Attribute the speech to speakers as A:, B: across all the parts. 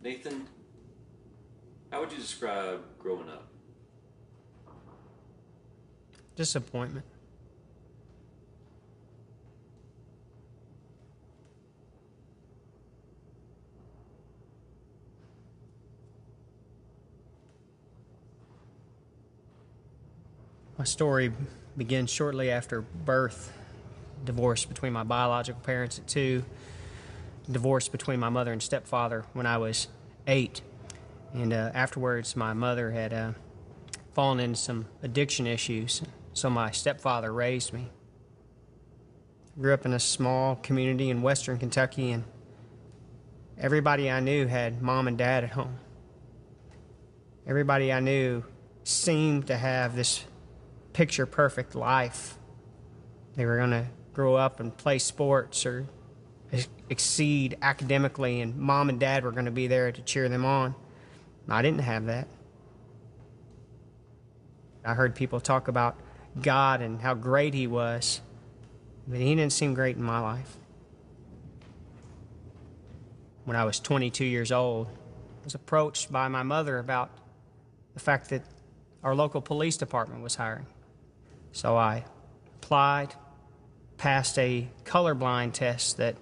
A: Nathan, how would you describe growing up?
B: Disappointment. My story begins shortly after birth. Divorce between my biological parents at 2. Divorce between my mother and stepfather when I was 8. And afterwards, my mother had fallen into some addiction issues. So my stepfather raised me. Grew up in a small community in western Kentucky, and everybody I knew had mom and dad at home. Everybody I knew seemed to have this picture-perfect life. They were going to grow up and play sports or exceed academically, and mom and dad were going to be there to cheer them on. I didn't have that. I heard people talk about God and how great He was, but He didn't seem great in my life. When I was 22 years old, I was approached by my mother about the fact that our local police department was hiring. So I applied, passed a colorblind test that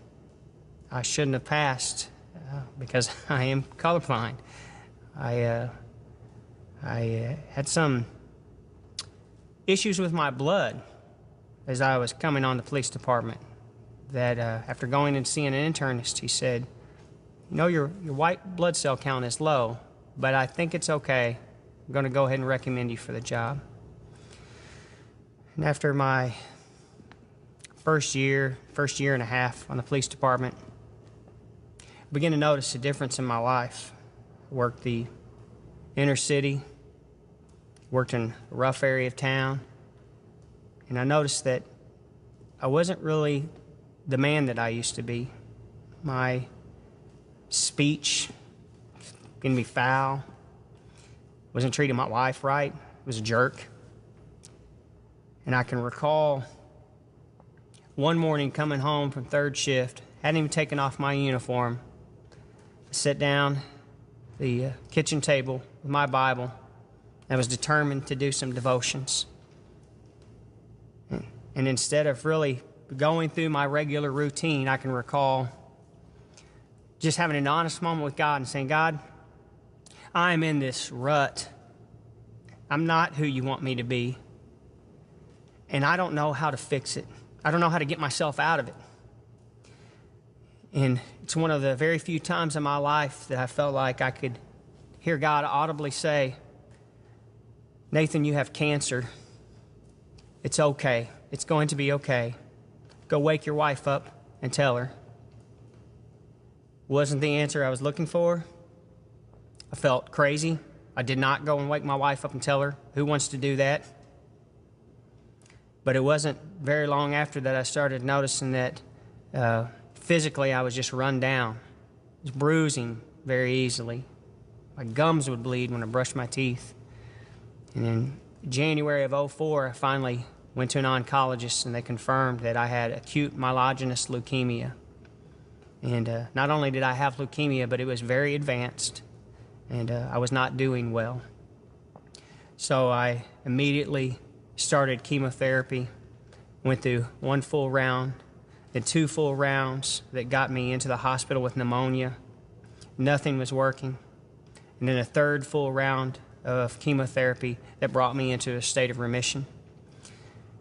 B: I shouldn't have passed because I am colorblind. I had some issues with my blood as I was coming on the police department that after going and seeing an internist, he said, "You know, your white blood cell count is low, but I think it's okay. I'm going to go ahead and recommend you for the job." And after my first year and a half on the police department, I began to notice a difference in my life. I worked the inner city, worked in a rough area of town, and I noticed that I wasn't really the man that I used to be. My speech can be foul. Wasn't treating my wife right. Was a jerk. And I can recall one morning coming home from third shift, hadn't even taken off my uniform. I sat down at the kitchen table with my Bible. I was determined to do some devotions. And instead of really going through my regular routine, I can recall just having an honest moment with God and saying, "God, I'm in this rut. I'm not who you want me to be. And I don't know how to fix it. I don't know how to get myself out of it." And it's one of the very few times in my life that I felt like I could hear God audibly say, "Nathan, you have cancer. It's okay. It's going to be okay. Go wake your wife up and tell her." Wasn't the answer I was looking for. I felt crazy. I did not go and wake my wife up and tell her. Who wants to do that? But it wasn't very long after that I started noticing that physically I was just run down. I was bruising very easily. My gums would bleed when I brushed my teeth. And in January of '04, I finally went to an oncologist, and they confirmed that I had acute myelogenous leukemia. And not only did I have leukemia, but it was very advanced, and I was not doing well. So I immediately started chemotherapy, went through 1 full round, then 2 full rounds that got me into the hospital with pneumonia. Nothing was working. And then a 3rd full round of chemotherapy that brought me into a state of remission.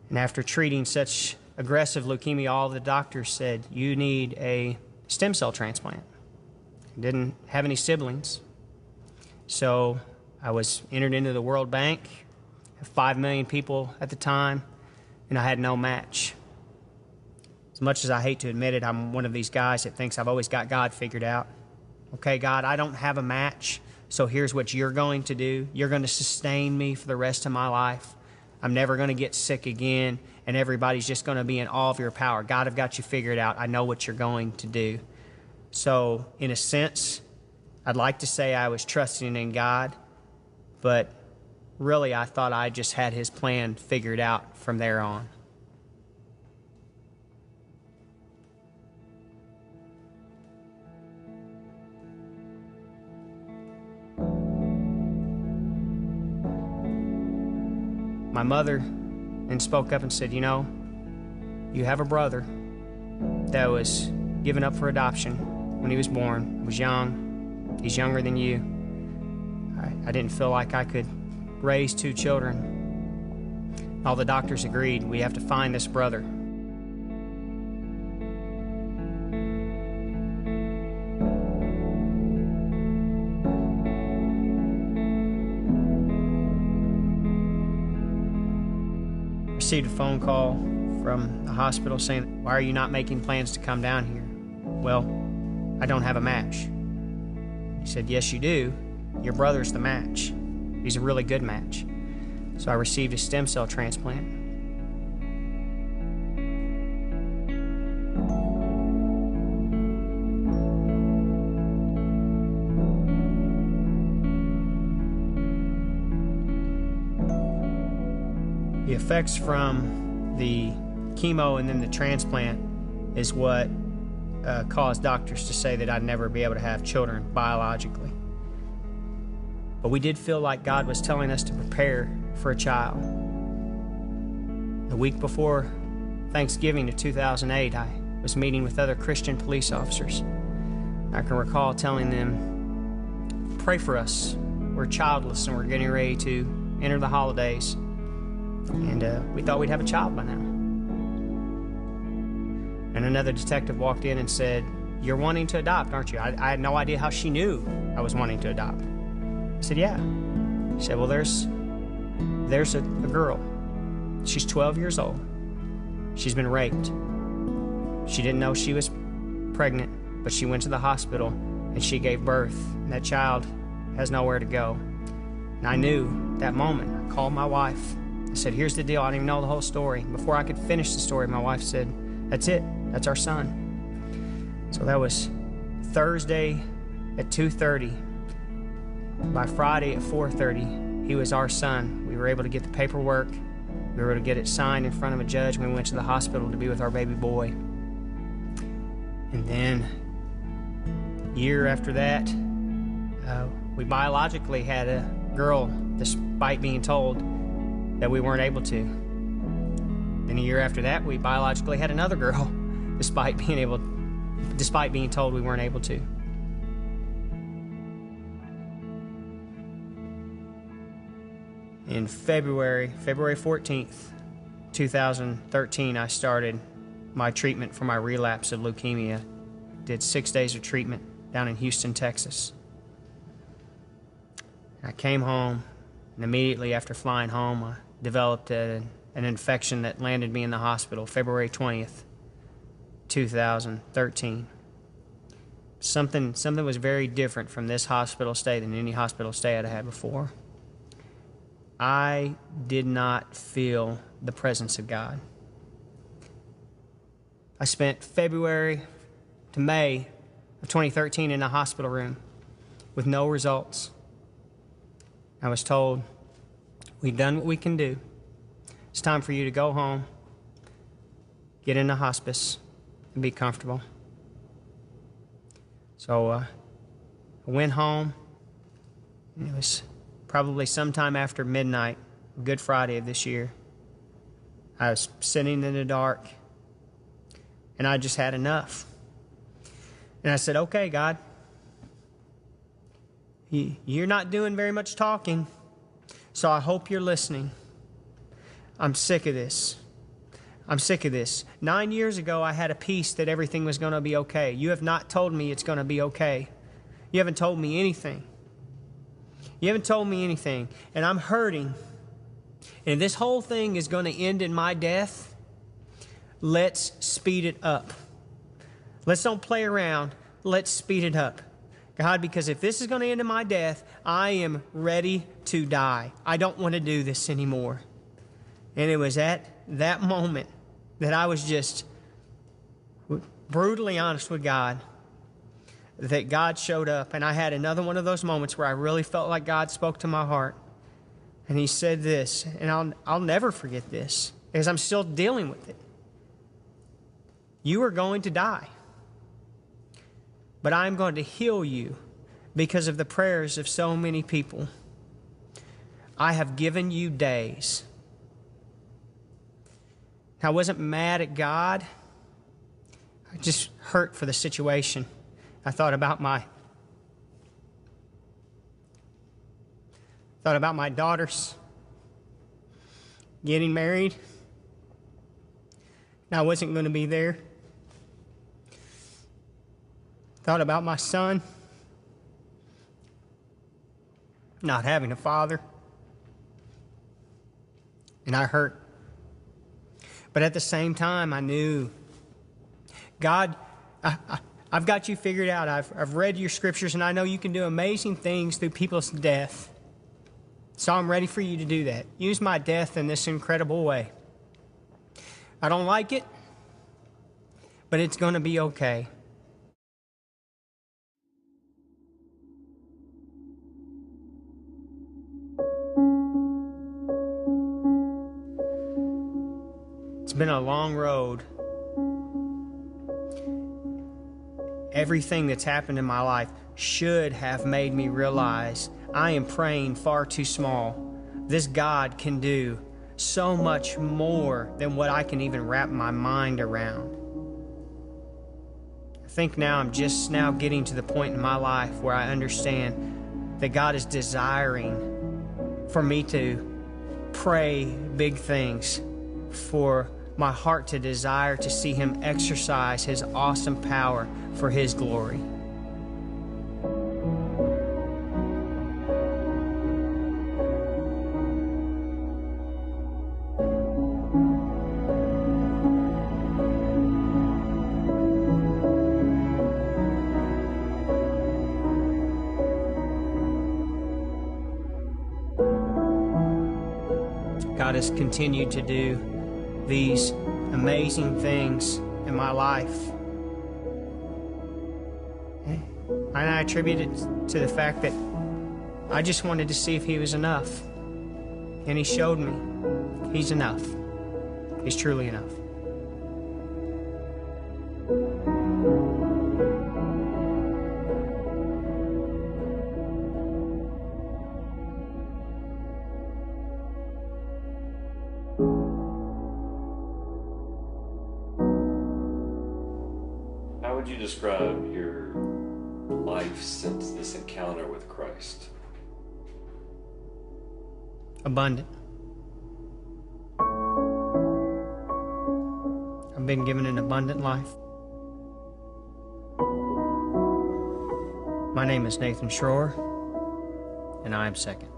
B: And after treating such aggressive leukemia, all the doctors said, "You need a stem cell transplant." I didn't have any siblings. So I was entered into the World Bank, 5 million people at the time, and I had no match. As much as I hate to admit it, I'm one of these guys that thinks I've always got God figured out. Okay, God, I don't have a match, so here's what you're going to do. You're going to sustain me for the rest of my life. I'm never going to get sick again, and everybody's just going to be in awe of your power. God, I've got you figured out. I know what you're going to do. So, in a sense, I'd like to say I was trusting in God, but really I thought I just had His plan figured out from there on. my mother then spoke up and said, you know, you have a brother that was given up for adoption when he was born. He was young. He's younger than you. I didn't feel like I could raise 2 children. All the doctors agreed, we have to find this brother. Received a phone call from the hospital saying, why are you not making plans to come down here? Well, I don't have a match. He said, yes, you do. Your brother's the match. He's a really good match. So I received a stem cell transplant. The effects from the chemo and then the transplant is what caused doctors to say that I'd never be able to have children biologically. But we did feel like God was telling us to prepare for a child. The week before Thanksgiving of 2008, I was meeting with other Christian police officers. I can recall telling them, pray for us. We're childless and we're getting ready to enter the holidays. And we thought we'd have a child by now. And another detective walked in and said, you're wanting to adopt, aren't you? I had no idea how she knew I was wanting to adopt. I said, yeah. She said, well, there's a girl. She's 12 years old. She's been raped. She didn't know she was pregnant, but she went to the hospital and she gave birth. And that child has nowhere to go. And I knew that moment. I called my wife. I said, here's the deal. I didn't even know the whole story. Before I could finish the story, my wife said, that's it. That's our son. So that was Thursday at 2:30. By Friday at 4:30, he was our son. We were able to get the paperwork. We were able to get it signed in front of a judge. We went to the hospital to be with our baby boy. And then, a year after that, we biologically had a girl, despite being told that we weren't able to. Then a year after that, we biologically had another girl, despite being told we weren't able to. In February 14th, 2013, I started my treatment for my relapse of leukemia. Did 6 days of treatment down in Houston, Texas. I came home, and immediately after flying home, I developed an infection that landed me in the hospital February 20th, 2013. Something was very different from this hospital stay than any hospital stay I'd had before. I did not feel the presence of God. I spent February to May of 2013 in a hospital room with no results. I was told, we've done what we can do. It's time for you to go home, get into hospice, and be comfortable. So I went home. It was probably sometime after midnight, Good Friday of this year. I was sitting in the dark, and I just had enough. And I said, okay, God, you're not doing very much talking, so I hope you're listening. I'm sick of this. I'm sick of this. 9 years ago, I had a peace that everything was going to be okay. You have not told me it's going to be okay. You haven't told me anything. You haven't told me anything, and I'm hurting. And if this whole thing is going to end in my death, let's speed it up. Let's don't play around. Let's speed it up. God, because if this is going to end in my death, I am ready to die. I don't want to do this anymore. And it was at that moment that I was just brutally honest with God, that God showed up. And I had another one of those moments where I really felt like God spoke to my heart. And he said this, and I'll never forget this, because I'm still dealing with it. You are going to die, but I'm going to heal you because of the prayers of so many people. I have given you days. I wasn't mad at God. I just hurt for the situation. I thought about my daughters getting married, and I wasn't going to be there. Thought about my son not having a father, and I hurt. But at the same time, I knew, God, I've got you figured out. I've read your scriptures, and I know you can do amazing things through people's death. So I'm ready for you to do that. Use my death in this incredible way. I don't like it, but it's going to be okay. It's been a long road. Everything that's happened in my life should have made me realize I am praying far too small. This God can do so much more than what I can even wrap my mind around. I think now I'm just now getting to the point in my life where I understand that God is desiring for me to pray big things, for my heart to desire to see Him exercise His awesome power for His glory. God has continued to do these amazing things in my life. And I attribute it to the fact that I just wanted to see if He was enough. And He showed me He's enough. He's truly enough.
A: How would you describe your life since this encounter with Christ?
B: Abundant. I've been given an abundant life. My name is Nathan Schroer, and I am second.